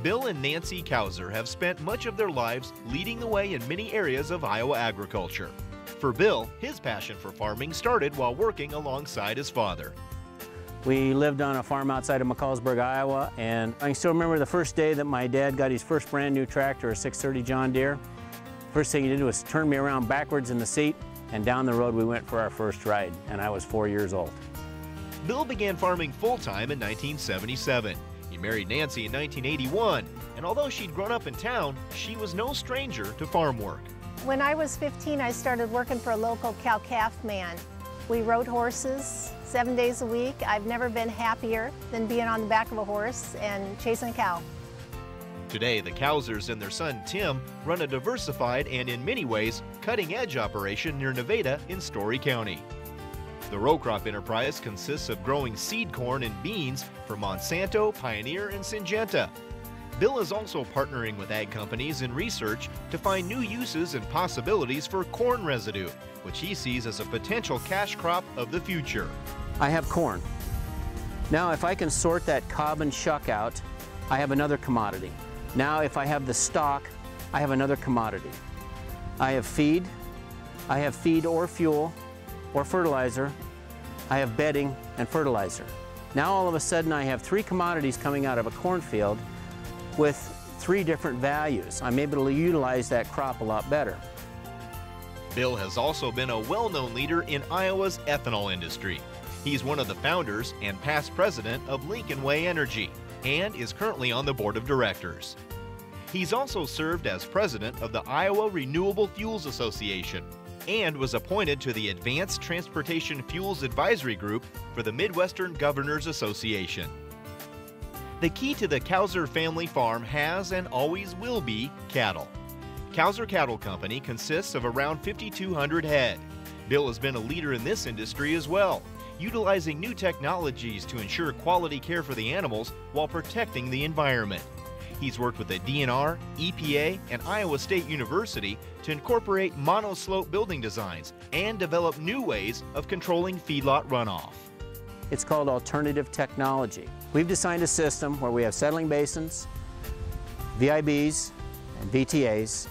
Bill and Nancy Couser have spent much of their lives leading the way in many areas of Iowa agriculture. For Bill, his passion for farming started while working alongside his father. We lived on a farm outside of McCallsburg, Iowa, and I can still remember the first day that my dad got his first brand new tractor, a 630 John Deere. First thing he did was turn me around backwards in the seat, and down the road we went for our first ride, and I was 4 years old. Bill began farming full-time in 1977. He married Nancy in 1981, and although she'd grown up in town, she was no stranger to farm work. When I was 15, I started working for a local cow-calf man. We rode horses 7 days a week. I've never been happier than being on the back of a horse and chasing a cow. Today, the Cousers and their son Tim run a diversified and in many ways cutting-edge operation near Nevada in Story County. The row crop enterprise consists of growing seed corn and beans for Monsanto, Pioneer, and Syngenta. Bill is also partnering with ag companies in research to find new uses and possibilities for corn residue, which he sees as a potential cash crop of the future. I have corn. Now, if I can sort that cob and shuck out, I have another commodity. Now, if I have the stalk, I have another commodity. I have feed or fuel or fertilizer. I have bedding and fertilizer. Now, all of a sudden, I have three commodities coming out of a cornfield with three different values. I'm able to utilize that crop a lot better. Bill has also been a well-known leader in Iowa's ethanol industry. He's one of the founders and past president of Lincoln Way Energy and is currently on the board of directors. He's also served as president of the Iowa Renewable Fuels Association and was appointed to the Advanced Transportation Fuels Advisory Group for the Midwestern Governors Association. The key to the Couser family farm has and always will be cattle. Couser Cattle Company consists of around 5,200 head. Bill has been a leader in this industry as well, utilizing new technologies to ensure quality care for the animals while protecting the environment. He's worked with the DNR, EPA, and Iowa State University to incorporate monoslope building designs and develop new ways of controlling feedlot runoff. It's called alternative technology. We've designed a system where we have settling basins, VIBs, and VTAs,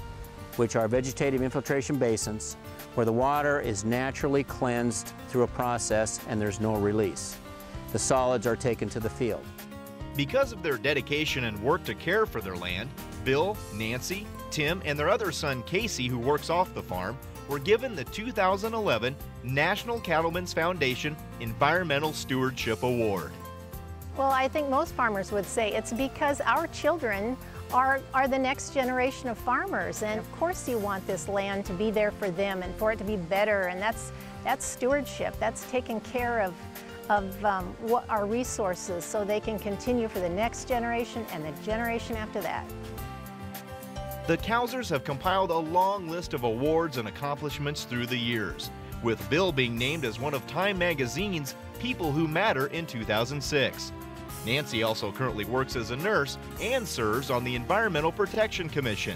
which are vegetative infiltration basins, where the water is naturally cleansed through a process and there's no release. The solids are taken to the field. Because of their dedication and work to care for their land, Bill, Nancy, Tim, and their other son Casey, who works off the farm, were given the 2011 National Cattlemen's Foundation Environmental Stewardship Award. Well, I think most farmers would say it's because our children are the next generation of farmers, and of course you want this land to be there for them and for it to be better, and that's stewardship. That's taking care of what our resources so they can continue for the next generation and the generation after that. The Cousers have compiled a long list of awards and accomplishments through the years, with Bill being named as one of Time Magazine's People Who Matter in 2006. Nancy also currently works as a nurse and serves on the Environmental Protection Commission.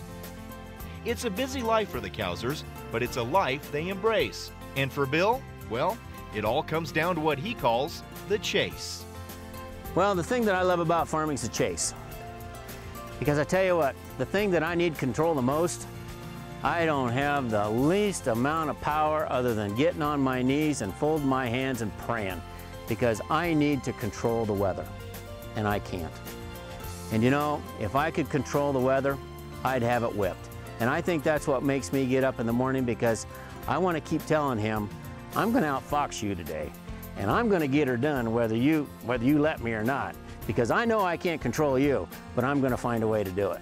It's a busy life for the Cousers, but it's a life they embrace. And for Bill, well, it all comes down to what he calls the chase. Well, the thing that I love about farming is the chase. Because I tell you what, the thing that I need control the most, I don't have the least amount of power other than getting on my knees and folding my hands and praying, because I need to control the weather, and I can't. And you know, if I could control the weather, I'd have it whipped. And I think that's what makes me get up in the morning, because I want to keep telling him, I'm going to outfox you today, and I'm going to get her done whether you let me or not, because I know I can't control you, but I'm going to find a way to do it.